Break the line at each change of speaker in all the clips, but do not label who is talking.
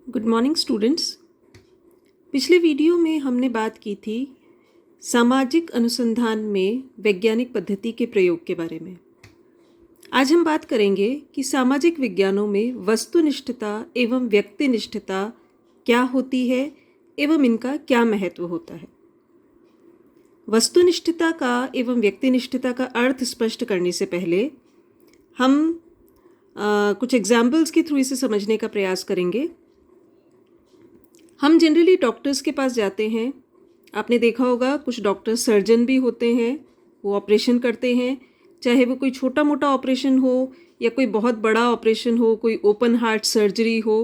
Good morning students. पिछले video में हमने बात की थी सामाजिक अनुसंधान में वैज्ञानिक पद्धति के प्रयोग के बारे में। आज हम बात करेंगे कि सामाजिक विज्ञानों में वस्तुनिष्ठता एवं व्यक्तिनिष्ठता क्या होती है एवं इनका क्या महत्व होता है। वस्तुनिष्ठता का एवं व्यक्तिनिष्ठता का अर्थ स्पष्ट करने से पहले हम कुछ एग्जाम्पल्स के थ्रू इसे समझने का प्रयास करेंगे। हम जनरली डॉक्टर्स के पास जाते हैं। आपने देखा होगा कुछ डॉक्टर सर्जन भी होते हैं, वो ऑपरेशन करते हैं, चाहे वो कोई छोटा मोटा ऑपरेशन हो या कोई बहुत बड़ा ऑपरेशन हो, कोई ओपन हार्ट सर्जरी हो।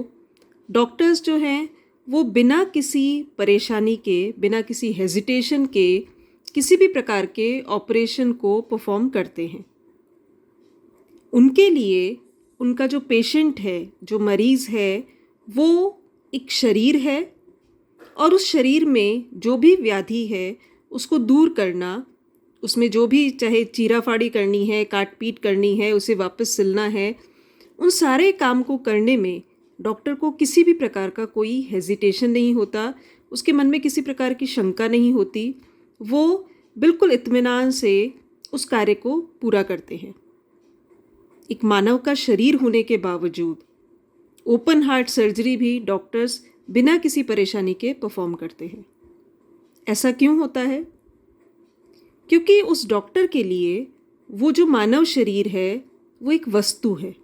डॉक्टर्स जो हैं वो बिना किसी परेशानी के, बिना किसी हेजिटेशन के किसी भी प्रकार के ऑपरेशन को परफॉर्म करते हैं। उनके लिए उनका जो पेशेंट है, जो मरीज़ है, वो एक शरीर है और उस शरीर में जो भी व्याधि है उसको दूर करना, उसमें जो भी चाहे चीराफाड़ी करनी है, काट पीट करनी है, उसे वापस सिलना है, उन सारे काम को करने में डॉक्टर को किसी भी प्रकार का कोई हेजिटेशन नहीं होता, उसके मन में किसी प्रकार की शंका नहीं होती। वो बिल्कुल इत्मीनान से उस कार्य को पूरा करते हैं। एक मानव का शरीर होने के बावजूद ओपन हार्ट सर्जरी भी डॉक्टर्स बिना किसी परेशानी के परफॉर्म करते हैं। ऐसा क्यों होता है? क्योंकि उस डॉक्टर के लिए वो जो मानव शरीर है वो एक वस्तु है।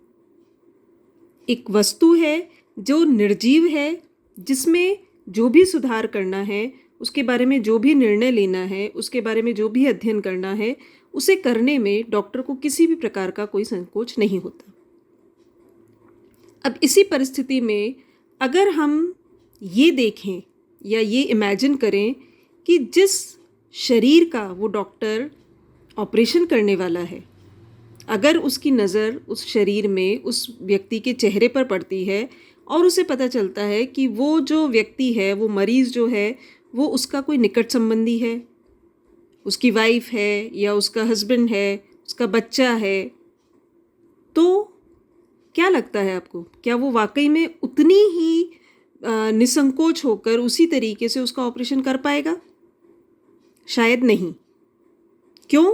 एक वस्तु है जो निर्जीव है, जिसमें जो भी सुधार करना है, उसके बारे में जो भी निर्णय लेना है, उसके बारे में जो भी अध्ययन करना है, उसे करने में डॉक्टर को किसी भी प्रकार का कोई संकोच नहीं होता। अब इसी परिस्थिति में अगर हम ये देखें या ये इमेजिन करें कि जिस शरीर का वो डॉक्टर ऑपरेशन करने वाला है, अगर उसकी नज़र उस शरीर में उस व्यक्ति के चेहरे पर पड़ती है और उसे पता चलता है कि वो जो व्यक्ति है, वो मरीज़ जो है, वो उसका कोई निकट संबंधी है, उसकी वाइफ है या उसका हस्बैंड है, उसका बच्चा है, तो क्या लगता है आपको? क्या वो वाकई में उतनी ही निसंकोच होकर उसी तरीके से उसका ऑपरेशन कर पाएगा? शायद नहीं। क्यों?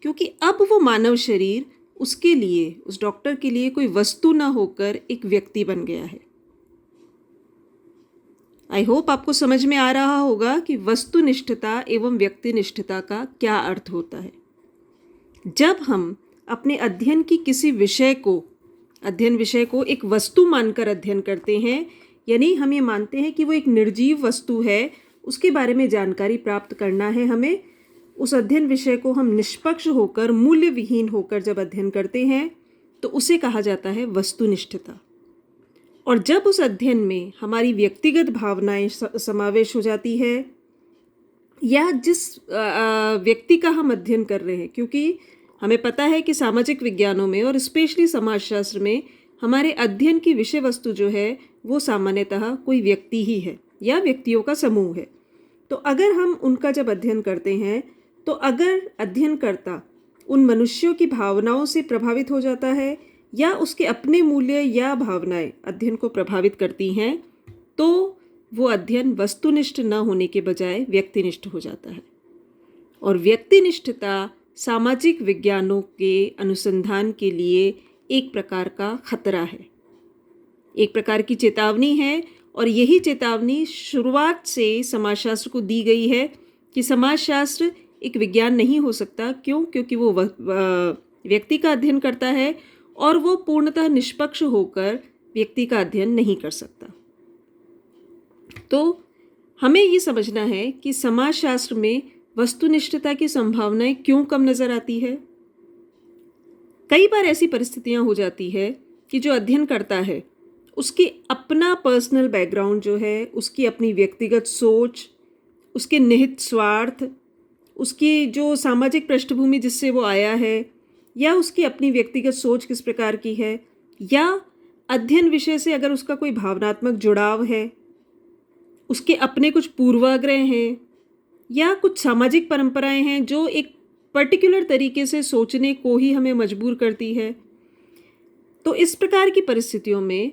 क्योंकि अब वो मानव शरीर उसके लिए, उस डॉक्टर के लिए कोई वस्तु ना होकर एक व्यक्ति बन गया है। आई होप आपको समझ में आ रहा होगा कि वस्तुनिष्ठता एवं व्यक्तिनिष्ठता का क्या अर्थ होता है। जब हम अपने अध्ययन की किसी अध्ययन विषय को एक वस्तु मानकर अध्ययन करते हैं, यानी हम ये मानते हैं कि वो एक निर्जीव वस्तु है, उसके बारे में जानकारी प्राप्त करना है हमें, उस अध्ययन विषय को हम निष्पक्ष होकर, मूल्य विहीन होकर जब अध्ययन करते हैं तो उसे कहा जाता है वस्तुनिष्ठता। और जब उस अध्ययन में हमारी व्यक्तिगत भावनाएं समावेश हो जाती है, या जिस व्यक्ति का हम अध्ययन कर रहे हैं, क्योंकि हमें पता है कि सामाजिक विज्ञानों में और स्पेशली समाजशास्त्र में हमारे अध्ययन की विषय वस्तु जो है वो सामान्यतः कोई व्यक्ति ही है या व्यक्तियों का समूह है। तो अगर हम उनका जब अध्ययन करते हैं, तो अगर अध्ययनकर्ता उन मनुष्यों की भावनाओं से प्रभावित हो जाता है या उसके अपने मूल्य या भावनाएं अध्ययन को प्रभावित करती हैं, तो वो अध्ययन वस्तुनिष्ठ न होने के बजाय व्यक्तिनिष्ठ हो जाता है। और व्यक्तिनिष्ठता सामाजिक विज्ञानों के अनुसंधान के लिए एक प्रकार का खतरा है, एक प्रकार की चेतावनी है। और यही चेतावनी शुरुआत से समाजशास्त्र को दी गई है कि समाजशास्त्र एक विज्ञान नहीं हो सकता। क्यों? क्योंकि वो व्यक्ति का अध्ययन करता है और वो पूर्णतः निष्पक्ष होकर व्यक्ति का अध्ययन नहीं कर सकता। तो हमें ये समझना है कि समाजशास्त्र में वस्तुनिष्ठता की संभावनाएं क्यों कम नजर आती है। कई बार ऐसी परिस्थितियां हो जाती है कि जो अध्ययन करता है उसकी अपना पर्सनल बैकग्राउंड जो है, उसकी अपनी व्यक्तिगत सोच, उसके निहित स्वार्थ, उसकी जो सामाजिक पृष्ठभूमि जिससे वो आया है, या उसकी अपनी व्यक्तिगत सोच किस प्रकार की है, या अध्ययन विषय से अगर उसका कोई भावनात्मक जुड़ाव है, उसके अपने कुछ पूर्वाग्रह हैं या कुछ सामाजिक परंपराएं हैं जो एक पर्टिकुलर तरीके से सोचने को ही हमें मजबूर करती है। तो इस प्रकार की परिस्थितियों में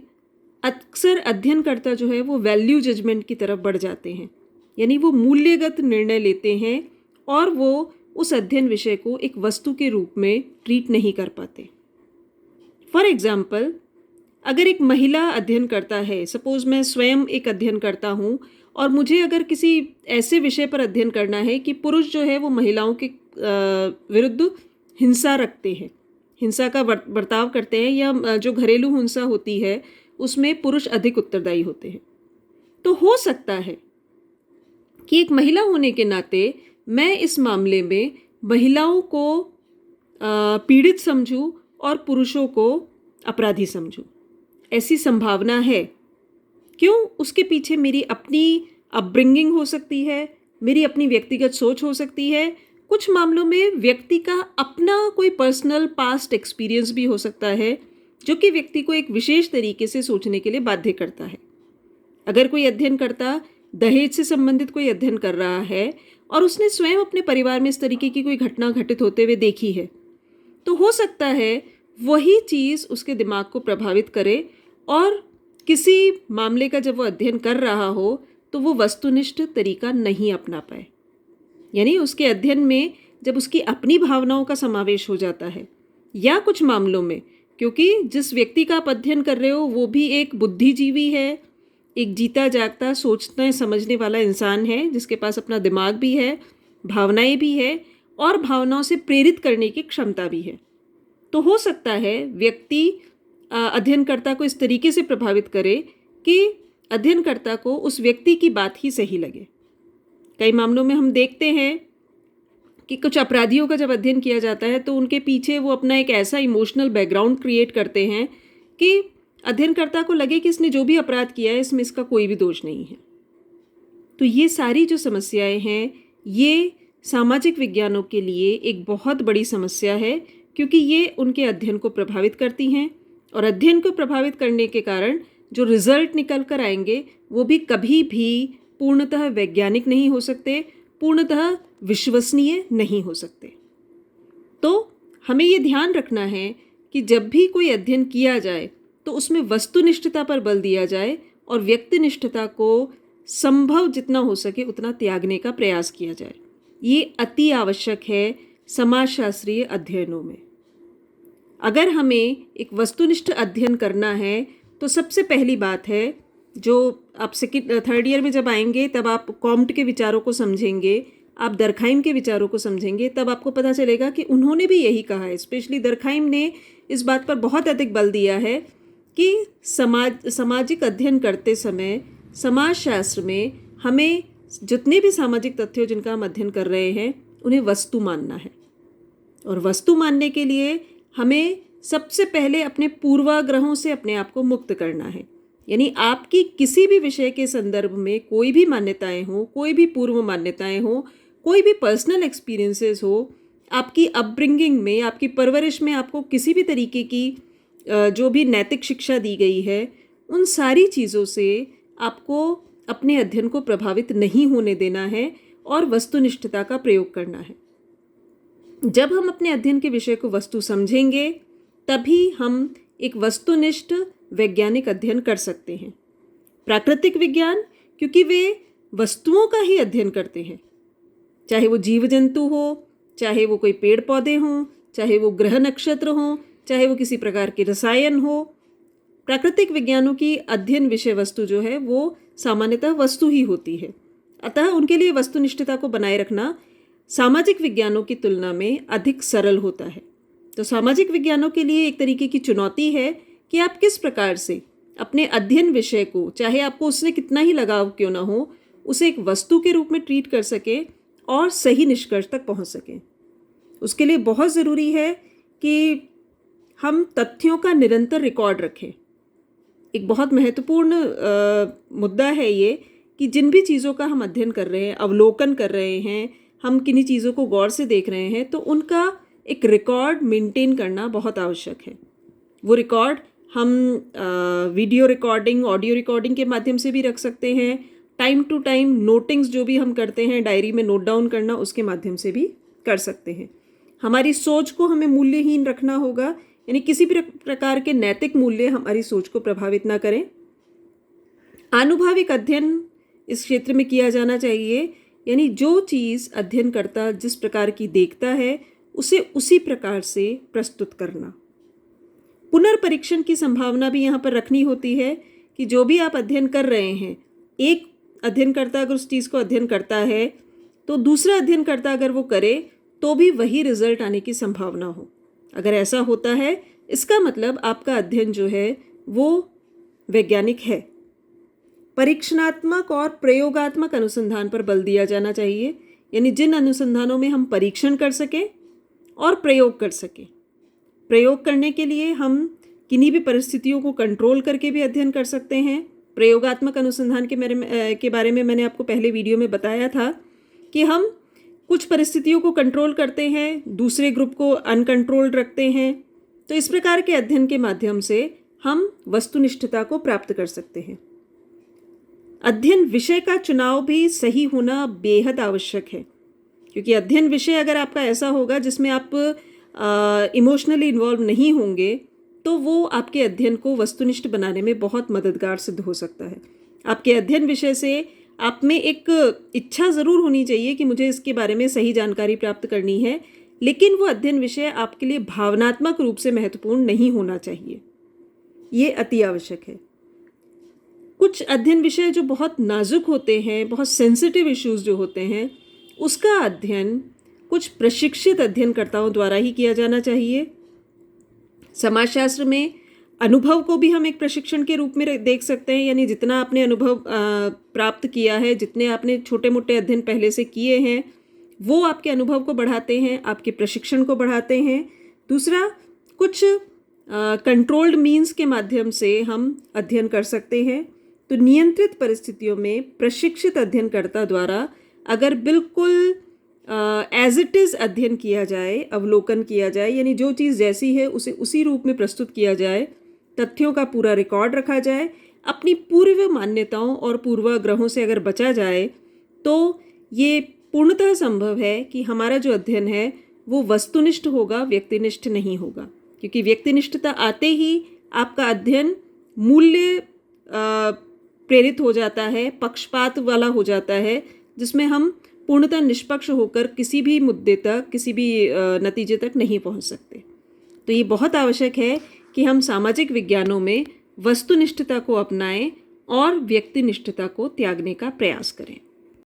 अक्सर अध्ययनकर्ता जो है वो वैल्यू जजमेंट की तरफ बढ़ जाते हैं, यानी वो मूल्यगत निर्णय लेते हैं और वो उस अध्ययन विषय को एक वस्तु के रूप में ट्रीट नहीं कर पाते। फॉर एग्जाम्पल, अगर एक महिला अध्ययन करता है, सपोज मैं स्वयं एक अध्ययन करता हूँ और मुझे अगर किसी ऐसे विषय पर अध्ययन करना है कि पुरुष जो है वो महिलाओं के विरुद्ध हिंसा रखते हैं, हिंसा का बर्ताव करते हैं, या जो घरेलू हिंसा होती है उसमें पुरुष अधिक उत्तरदायी होते हैं, तो हो सकता है कि एक महिला होने के नाते मैं इस मामले में महिलाओं को पीड़ित समझूं और पुरुषों को अपराधी समझूं। ऐसी संभावना है। क्यों? उसके पीछे मेरी अपनी अपब्रिंगिंग हो सकती है, मेरी अपनी व्यक्तिगत सोच हो सकती है, कुछ मामलों में व्यक्ति का अपना कोई पर्सनल पास्ट एक्सपीरियंस भी हो सकता है जो कि व्यक्ति को एक विशेष तरीके से सोचने के लिए बाध्य करता है। अगर कोई अध्ययनकर्ता दहेज से संबंधित कोई अध्ययन कर रहा है और उसने स्वयं अपने परिवार में इस तरीके की कोई घटना घटित होते हुए देखी है, तो हो सकता है वही चीज़ उसके दिमाग को प्रभावित करे और किसी मामले का जब वो अध्ययन कर रहा हो तो वो वस्तुनिष्ठ तरीका नहीं अपना पाए। यानी उसके अध्ययन में जब उसकी अपनी भावनाओं का समावेश हो जाता है, या कुछ मामलों में क्योंकि जिस व्यक्ति का आप अध्ययन कर रहे हो वो भी एक बुद्धिजीवी है, एक जीता जागता सोचने समझने वाला इंसान है जिसके पास अपना दिमाग भी है, भावनाएं भी है और भावनाओं से प्रेरित करने की क्षमता भी है, तो हो सकता है व्यक्ति अध्ययनकर्ता को इस तरीके से प्रभावित करे कि अध्ययनकर्ता को उस व्यक्ति की बात ही सही लगे। कई मामलों में हम देखते हैं कि कुछ अपराधियों का जब अध्ययन किया जाता है तो उनके पीछे वो अपना एक ऐसा इमोशनल बैकग्राउंड क्रिएट करते हैं कि अध्ययनकर्ता को लगे कि इसने जो भी अपराध किया है इसमें इसका कोई भी दोष नहीं है। तो ये सारी जो समस्याएं हैं ये सामाजिक विज्ञानों के लिए एक बहुत बड़ी समस्या है, क्योंकि ये उनके अध्ययन को प्रभावित करती हैं और अध्ययन को प्रभावित करने के कारण जो रिजल्ट निकल कर आएंगे वो भी कभी भी पूर्णतः वैज्ञानिक नहीं हो सकते, पूर्णतः विश्वसनीय नहीं हो सकते। तो हमें ये ध्यान रखना है कि जब भी कोई अध्ययन किया जाए तो उसमें वस्तुनिष्ठता पर बल दिया जाए और व्यक्तिनिष्ठता को संभव जितना हो सके उतना त्यागने का प्रयास किया जाए। ये अति आवश्यक है समाजशास्त्रीय अध्ययनों में। अगर हमें एक वस्तुनिष्ठ अध्ययन करना है तो सबसे पहली बात है, जो आप थर्ड ईयर में जब आएंगे तब आप कॉम्ट के विचारों को समझेंगे, आप दरखाइम के विचारों को समझेंगे, तब आपको पता चलेगा कि उन्होंने भी यही कहा है। स्पेशली दरखाइम ने इस बात पर बहुत अधिक बल दिया है कि सामाजिक अध्ययन करते समय समाजशास्त्र में हमें जितने भी सामाजिक तथ्यों जिनका हम अध्ययन कर रहे हैं उन्हें वस्तु मानना है, और वस्तु मानने के लिए हमें सबसे पहले अपने पूर्वाग्रहों से अपने आप को मुक्त करना है। यानी आपकी किसी भी विषय के संदर्भ में कोई भी मान्यताएं हो, कोई भी पूर्व मान्यताएं हो, कोई भी पर्सनल एक्सपीरियंसेस हो, आपकी अपब्रिंगिंग में, आपकी परवरिश में आपको किसी भी तरीके की जो भी नैतिक शिक्षा दी गई है, उन सारी चीज़ों से आपको अपने अध्ययन को प्रभावित नहीं होने देना है और वस्तुनिष्ठता का प्रयोग करना है। जब हम अपने अध्ययन के विषय को वस्तु समझेंगे तभी हम एक वस्तुनिष्ठ वैज्ञानिक अध्ययन कर सकते हैं। प्राकृतिक विज्ञान, क्योंकि वे वस्तुओं का ही अध्ययन करते हैं, चाहे वो जीव जंतु हो, चाहे वो कोई पेड़ पौधे हों, चाहे वो ग्रह नक्षत्र हों, चाहे वो किसी प्रकार के रसायन हो। प्राकृतिक विज्ञानों की अध्ययन विषय वस्तु जो है वो सामान्यतः वस्तु ही होती है, अतः उनके लिए वस्तुनिष्ठता को बनाए रखना सामाजिक विज्ञानों की तुलना में अधिक सरल होता है। तो सामाजिक विज्ञानों के लिए एक तरीके की चुनौती है कि आप किस प्रकार से अपने अध्ययन विषय को, चाहे आपको उससे कितना ही लगाव क्यों ना हो, उसे एक वस्तु के रूप में ट्रीट कर सकें और सही निष्कर्ष तक पहुंच सकें। उसके लिए बहुत ज़रूरी है कि हम तथ्यों का निरंतर रिकॉर्ड रखें। एक बहुत महत्वपूर्ण मुद्दा है ये कि जिन भी चीज़ों का हम अध्ययन कर रहे हैं, अवलोकन कर रहे हैं, हम किन्हीं चीज़ों को गौर से देख रहे हैं, तो उनका एक रिकॉर्ड मेंटेन करना बहुत आवश्यक है। वो रिकॉर्ड हम वीडियो रिकॉर्डिंग, ऑडियो रिकॉर्डिंग के माध्यम से भी रख सकते हैं। टाइम टू टाइम नोटिंग्स जो भी हम करते हैं, डायरी में नोट डाउन करना, उसके माध्यम से भी कर सकते हैं। हमारी सोच को हमें मूल्यहीन रखना होगा, यानी किसी भी प्रकार के नैतिक मूल्य हमारी सोच को प्रभावित ना करें। आनुभाविक अध्ययन इस क्षेत्र में किया जाना चाहिए, यानी जो चीज़ अध्ययनकर्ता जिस प्रकार की देखता है उसे उसी प्रकार से प्रस्तुत करना। पुनर्परीक्षण की संभावना भी यहाँ पर रखनी होती है कि जो भी आप अध्ययन कर रहे हैं, एक अध्ययनकर्ता अगर उस चीज़ को अध्ययन करता है तो दूसरा अध्ययनकर्ता अगर वो करे तो भी वही रिजल्ट आने की संभावना हो। अगर ऐसा होता है, इसका मतलब आपका अध्ययन जो है वो वैज्ञानिक है। परीक्षणात्मक और प्रयोगात्मक अनुसंधान पर बल दिया जाना चाहिए, यानी जिन अनुसंधानों में हम परीक्षण कर सकें और प्रयोग कर सकें। प्रयोग करने के लिए हम किन्हीं भी परिस्थितियों को कंट्रोल करके भी अध्ययन कर सकते हैं। प्रयोगात्मक अनुसंधान के बारे में मैंने आपको पहले वीडियो में बताया था कि हम कुछ परिस्थितियों को कंट्रोल करते हैं, दूसरे ग्रुप को अनकंट्रोल्ड रखते हैं। तो इस प्रकार के अध्ययन के माध्यम से हम वस्तुनिष्ठता को प्राप्त कर सकते हैं। अध्ययन विषय का चुनाव भी सही होना बेहद आवश्यक है, क्योंकि अध्ययन विषय अगर आपका ऐसा होगा जिसमें आप इमोशनली इन्वॉल्व नहीं होंगे तो वो आपके अध्ययन को वस्तुनिष्ठ बनाने में बहुत मददगार सिद्ध हो सकता है। आपके अध्ययन विषय से आप में एक इच्छा ज़रूर होनी चाहिए कि मुझे इसके बारे में सही जानकारी प्राप्त करनी है, लेकिन वो अध्ययन विषय आपके लिए भावनात्मक रूप से महत्वपूर्ण नहीं होना चाहिए। ये अति आवश्यक है। कुछ अध्ययन विषय जो बहुत नाजुक होते हैं, बहुत सेंसिटिव इश्यूज जो होते हैं, उसका अध्ययन कुछ प्रशिक्षित अध्ययनकर्ताओं द्वारा ही किया जाना चाहिए। समाजशास्त्र में अनुभव को भी हम एक प्रशिक्षण के रूप में देख सकते हैं, यानी जितना आपने अनुभव प्राप्त किया है, जितने आपने छोटे मोटे अध्ययन पहले से किए हैं, वो आपके अनुभव को बढ़ाते हैं, आपके प्रशिक्षण को बढ़ाते हैं। दूसरा, कुछ कंट्रोल्ड मीन्स के माध्यम से हम अध्ययन कर सकते हैं। तो नियंत्रित परिस्थितियों में प्रशिक्षित अध्ययनकर्ता द्वारा अगर बिल्कुल एज इट इज़ अध्ययन किया जाए, अवलोकन किया जाए, यानी जो चीज़ जैसी है उसे उसी रूप में प्रस्तुत किया जाए, तथ्यों का पूरा रिकॉर्ड रखा जाए, अपनी पूर्व मान्यताओं और पूर्वाग्रहों से अगर बचा जाए, तो ये पूर्णतः संभव है कि हमारा जो अध्ययन है वो वस्तुनिष्ठ होगा, व्यक्तिनिष्ठ नहीं होगा। क्योंकि व्यक्तिनिष्ठता आते ही आपका अध्ययन मूल्य प्रेरित हो जाता है, पक्षपात वाला हो जाता है, जिसमें हम पूर्णतः निष्पक्ष होकर किसी भी मुद्दे तक, किसी भी नतीजे तक नहीं पहुंच सकते। तो ये बहुत आवश्यक है कि हम सामाजिक विज्ञानों में वस्तुनिष्ठता को अपनाएं और व्यक्तिनिष्ठता को त्यागने का प्रयास करें।